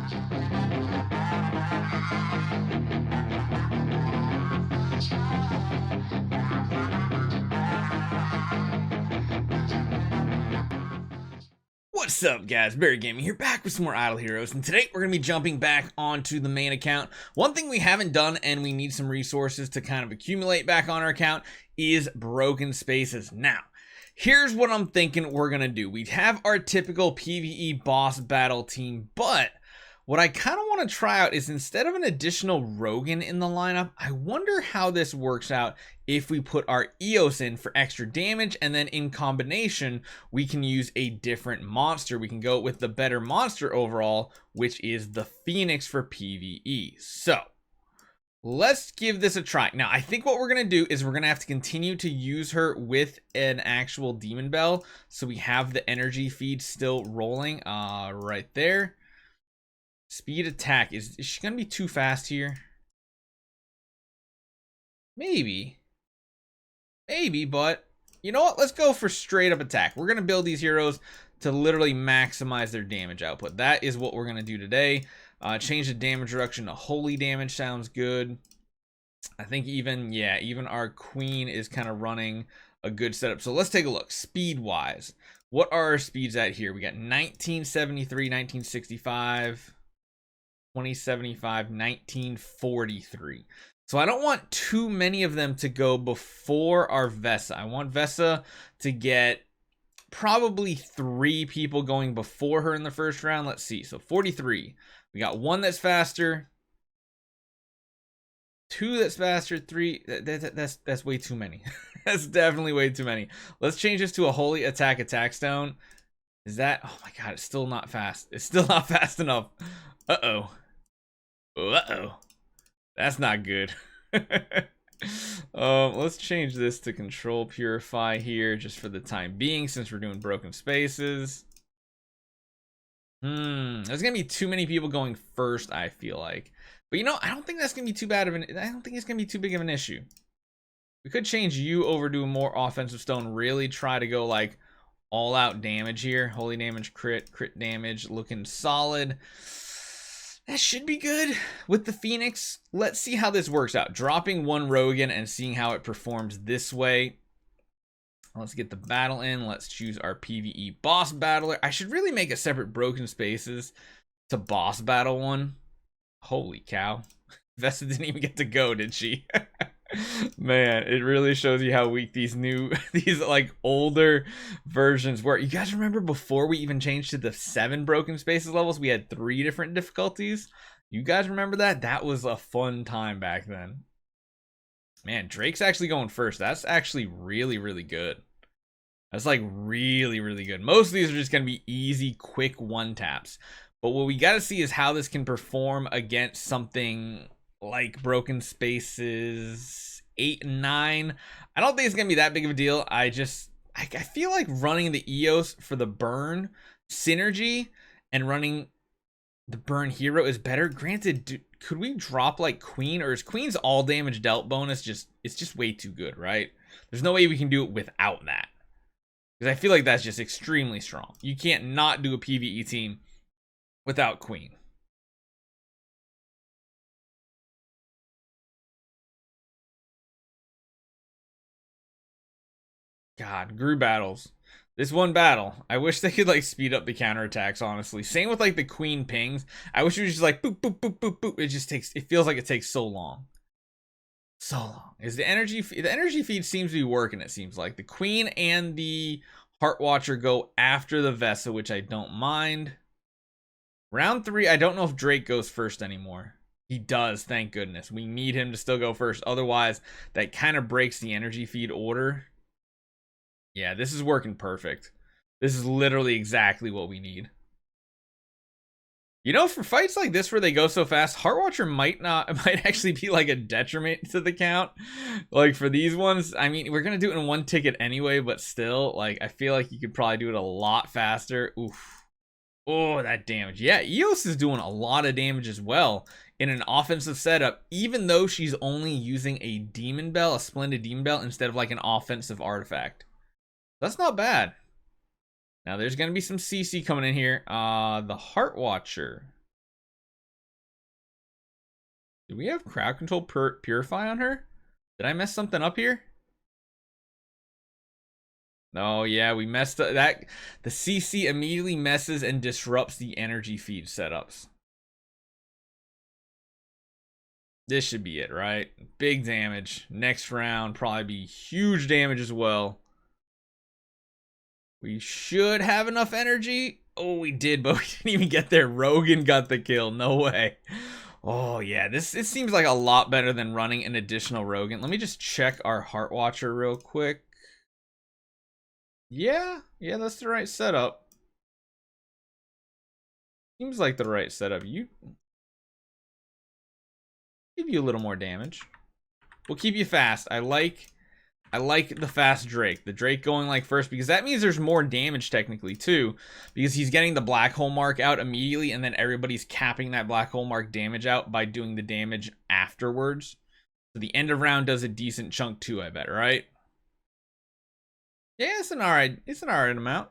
What's up, guys? Barry Gaming here, back with some more Idle Heroes, and today we're going to be jumping back onto the main account. One thing we haven't done, and we need some resources to kind of accumulate back on our account, is Broken Spaces. Now, here's what I'm thinking we're going to do. We have our typical PvE boss battle team, but what I kind of want to try out is, instead of an additional Rogan in the lineup, I wonder how this works out if we put our Eos in for extra damage, and then in combination, we can use a different monster. We can go with the better monster overall, which is the Phoenix for PvE. So, let's give this a try. Now, I think what we're going to do is we're going to have to continue to use her with an actual Demon Bell, so we have the energy feed still rolling right there. Speed attack. Is she going to be too fast here? Maybe, but you know what? Let's go for straight up attack. We're going to build these heroes to literally maximize their damage output. That is what we're going to do today. Change the damage reduction to holy damage sounds good. I think even our queen is kind of running a good setup. So let's take a look. Speed wise, what are our speeds at here? We got 1973, 1965. 2075, 1943. So I don't want too many of them to go before our Vesa. I want Vesa to get probably 3 people going before her in the first round. Let's see. So 43. We got 1 that's faster, 2 that's faster, 3. That's way too many. That's definitely way too many. Let's change this to a holy attack stone. Is that? Oh my god, it's still not fast. It's still not fast enough. Uh-oh. That's not good. Let's change this to control purify here just for the time being, since we're doing broken spaces. There's gonna be too many people going first, I feel like. But you know, I don't think that's gonna be too bad of an I don't think it's gonna be too big of an issue. We could change you over to a more offensive stone, really try to go like all out damage here. Holy damage, crit damage, looking solid. That should be good with the Phoenix. Let's see how this works out. Dropping 1 Rogan and seeing how it performs this way. Let's get the battle in. Let's choose our PvE boss battler. I should really make a separate Broken Spaces to boss battle one. Holy cow. Vesa didn't even get to go, did she? Man, it really shows you how weak these like older versions were. You guys remember before we even changed to the 7 Broken Spaces levels, we had 3 different difficulties? You guys remember that? That was a fun time back then. Man, Drake's actually going first. That's actually really, really good. That's like really, really good. Most of these are just going to be easy, quick one-taps. But what we got to see is how this can perform against something like Broken Spaces 8 and 9. I don't think it's gonna be that big of a deal. I feel like running the Eos for the burn synergy and running the burn hero is better. Granted, could we drop like Queen, or is Queen's all damage dealt bonus it's just way too good, right? There's no way we can do it without that, because I feel like that's just extremely strong. You can't not do a PvE team without Queen. God, Gru battles. This one battle, I wish they could like speed up the counterattacks, honestly. Same with like the Queen pings. I wish it was just like boop, boop, boop, boop, boop. It feels like it takes so long. So long. Is the energy feed seems to be working, it seems like. The Queen and the Heart Watcher go after the Vesa, which I don't mind. Round 3, I don't know if Drake goes first anymore. He does, thank goodness. We need him to still go first. Otherwise, that kind of breaks the energy feed order. Yeah, this is working perfect. This is literally exactly what we need. You know, for fights like this where they go so fast, Heartwatcher might actually be like a detriment to the count. Like for these ones, I mean, we're gonna do it in 1 ticket anyway, but still, like, I feel like you could probably do it a lot faster. Oof. Oh, that damage. Yeah, Eos is doing a lot of damage as well in an offensive setup, even though she's only using a Demon Bell, a Splendid Demon Bell, instead of like an offensive artifact. That's not bad. Now there's going to be some CC coming in here. The Heart Watcher. Do we have crowd control purify on her? Did I mess something up here? Oh yeah, we messed up that. The CC immediately messes and disrupts the energy feed setups. This should be it, right? Big damage. Next round probably be huge damage as well. We should have enough energy. Oh, we did, but we didn't even get there. Rogan got the kill. No way. Oh yeah, it seems like a lot better than running an additional Rogan. Let me just check our Heart Watcher real quick. Yeah, that's the right setup. Seems like the right setup. You give you a little more damage. We'll keep you fast. I like the fast Drake. The Drake going like first because that means there's more damage technically too, because he's getting the black hole mark out immediately and then everybody's capping that black hole mark damage out by doing the damage afterwards. So the end of round does a decent chunk too, I bet, right? Yeah, it's an alright amount.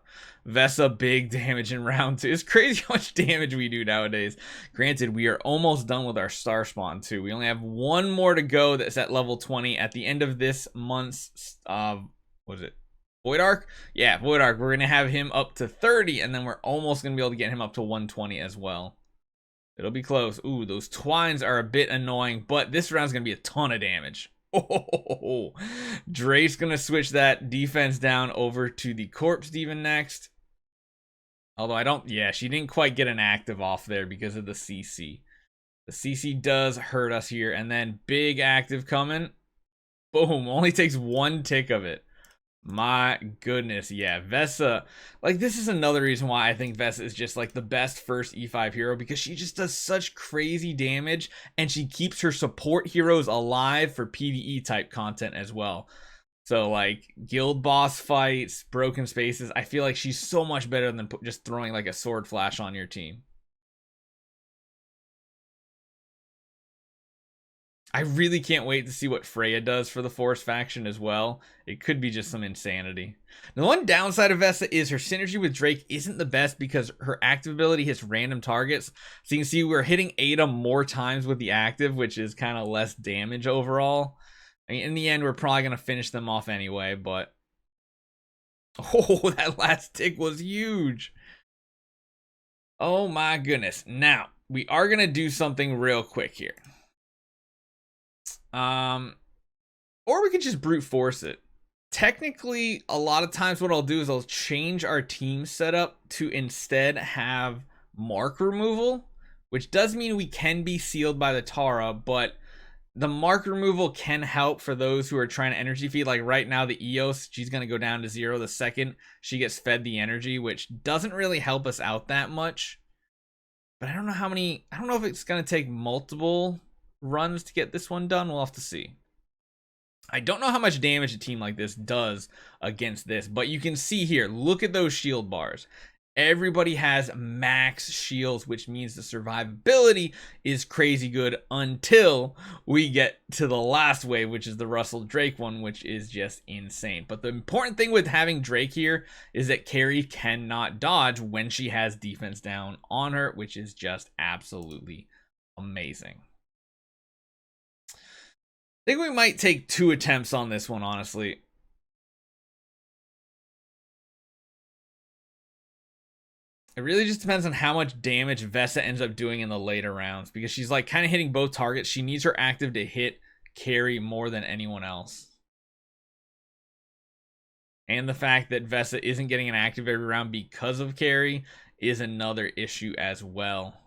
Vesa, big damage in round 2. It's crazy how much damage we do nowadays. Granted, we are almost done with our star spawn too. We only have one more to go that's at level 20 at the end of this month's what was it? Void Arc? Yeah, Void Arc. We're gonna have him up to 30, and then we're almost gonna be able to get him up to 120 as well. It'll be close. Ooh, those twines are a bit annoying, but this round's gonna be a ton of damage. Oh, Drake's gonna switch that defense down over to the corpse demon next. Although I don't, yeah, she didn't quite get an active off there because of the CC. The CC does hurt us here, and then big active coming. Boom, only takes one tick of it. My goodness, yeah, Vesa, like this is another reason why I think Vesa is just like the best first E5 hero, because she just does such crazy damage and she keeps her support heroes alive for PvE type content as well. So like guild boss fights, broken spaces, I feel like she's so much better than just throwing like a sword flash on your team. I really can't wait to see what Freya does for the Force faction as well. It could be just some insanity. The one downside of Vesa is her synergy with Drake isn't the best because her active ability hits random targets. So you can see we're hitting Ada more times with the active, which is kind of less damage overall. I mean, in the end, we're probably going to finish them off anyway, but... Oh, that last tick was huge. Oh my goodness. Now, we are going to do something real quick here. Or we could just brute force it. Technically, a lot of times what I'll do is I'll change our team setup to instead have mark removal, which does mean we can be sealed by the Tara, but the mark removal can help for those who are trying to energy feed. Like right now, the Eos, she's going to go down to 0 the second she gets fed the energy, which doesn't really help us out that much. But I don't know how many, I don't know if it's going to take multiple runs to get this one done. We'll have to see. I don't know how much damage a team like this does against this, but you can see here, look at those shield bars. Everybody has max shields, which means the survivability is crazy good until we get to the last wave, which is the Russell Drake one, which is just insane. But the important thing with having Drake here is that Carrie cannot dodge when she has defense down on her, which is just absolutely amazing. I think we might take 2 attempts on this one, honestly. It really just depends on how much damage Vesa ends up doing in the later rounds, because she's like kind of hitting both targets. She needs her active to hit Carrie more than anyone else. And the fact that Vesa isn't getting an active every round because of Carrie is another issue as well.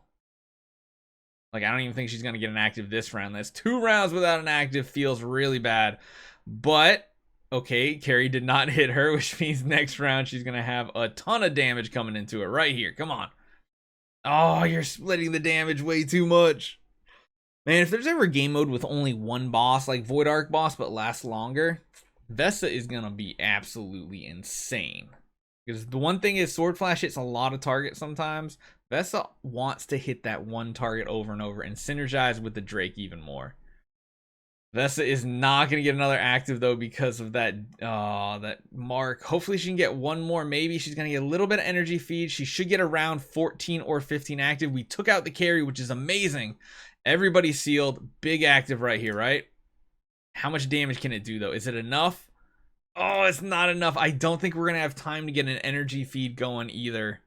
Like, I don't even think she's going to get an active this round. That's 2 rounds without an active feels really bad. But, okay, Carrie did not hit her, which means next round she's going to have a ton of damage coming into it right here. Come on. Oh, you're splitting the damage way too much. Man, if there's ever a game mode with only one boss, like Void Arc boss, but lasts longer, Vesa is going to be absolutely insane. Because the one thing is, Sword Flash hits a lot of targets sometimes. Vesa wants to hit that one target over and over and synergize with the Drake even more. Vesa is not going to get another active, though, because of that mark. Hopefully she can get one more. Maybe she's going to get a little bit of energy feed. She should get around 14 or 15 active. We took out the carry, which is amazing. Everybody's sealed. Big active right here, right? How much damage can it do, though? Is it enough? Oh, it's not enough. I don't think we're going to have time to get an energy feed going either.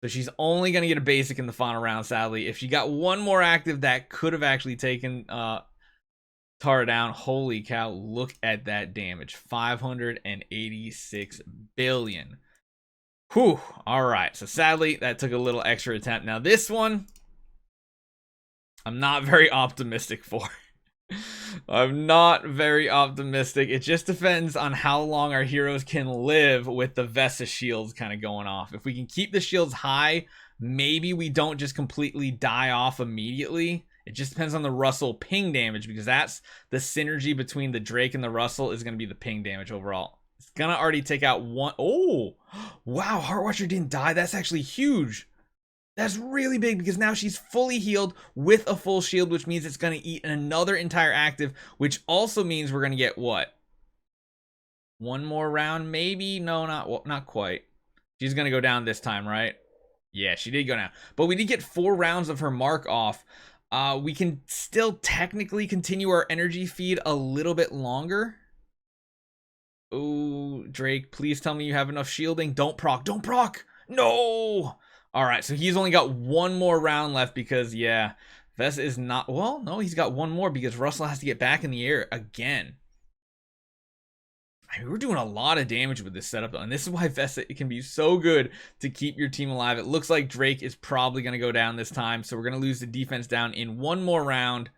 So she's only going to get a basic in the final round, sadly. If she got one more active, that could have actually taken Tara down. Holy cow, look at that damage. 586 billion. Whew. All right. So sadly, that took a little extra attempt. Now this one, I'm not very optimistic for. I'm not very optimistic. It just depends on how long our heroes can live with the Vesa shields kind of going off. If we can keep the shields high, maybe we don't just completely die off immediately. It just depends on the Russell ping damage, because that's the synergy between the Drake and the Russell is going to be the ping damage overall. It's going to already take out one. Oh, wow. Heartwatcher didn't die. That's actually huge. That's really big, because now she's fully healed with a full shield, which means it's going to eat another entire active, which also means we're going to get what? One more round, maybe? No, not quite. She's going to go down this time, right? Yeah, she did go down. But we did get 4 rounds of her mark off. We can still technically continue our energy feed a little bit longer. Oh, Drake, please tell me you have enough shielding. Don't proc. Don't proc. No. All right, so he's only got 1 more round left because, yeah, Vesa is not... Well, no, he's got 1 more because Russell has to get back in the air again. I mean, we're doing a lot of damage with this setup, though, and this is why Vesa, it can be so good to keep your team alive. It looks like Drake is probably going to go down this time, so we're going to lose the defense down in 1 more round.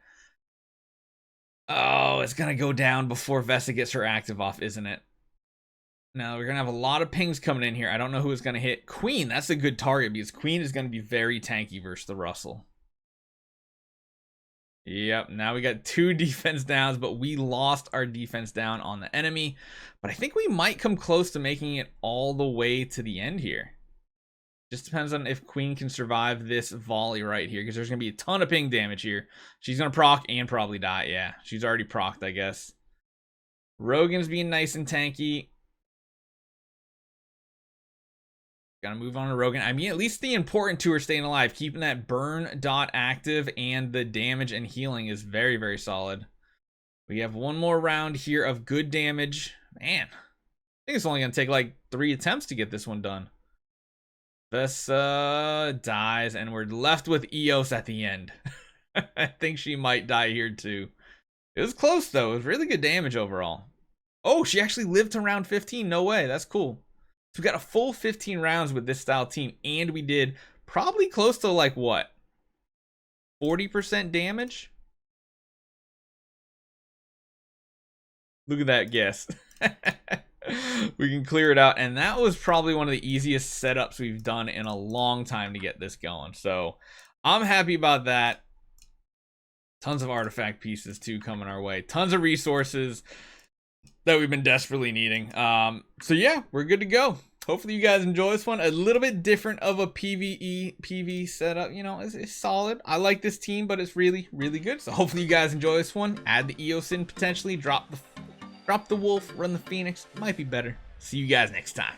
Oh, it's going to go down before Vesa gets her active off, isn't it? Now, we're going to have a lot of pings coming in here. I don't know who is going to hit. Queen, that's a good target, because Queen is going to be very tanky versus the Russell. Yep, now we got 2 defense downs, but we lost our defense down on the enemy. But I think we might come close to making it all the way to the end here. Just depends on if Queen can survive this volley right here, because there's going to be a ton of ping damage here. She's going to proc and probably die. Yeah, she's already procced, I guess. Rogan's being nice and tanky. Gotta move on to Rogan. I mean, at least the important 2 are staying alive. Keeping that burn dot active and the damage and healing is very, very solid. We have 1 more round here of good damage. Man, I think it's only gonna take like 3 attempts to get this one done. Vesa dies, and we're left with Eos at the end. I think she might die here too. It was close though. It was really good damage overall. Oh, she actually lived to round 15. No way. That's cool. So we got a full 15 rounds with this style team, and we did probably close to like what? 40% damage? Look at that guess. We can clear it out, and that was probably one of the easiest setups we've done in a long time to get this going. So I'm happy about that. Tons of artifact pieces too coming our way. Tons of resources that we've been desperately needing. So yeah, we're good to go. Hopefully you guys enjoy this one. A little bit different of a PvE setup. You know, it's solid. I like this team, but it's really, really good. So hopefully you guys enjoy this one. Add the Eos in potentially. Drop the Wolf, run the Phoenix. Might be better. See you guys next time.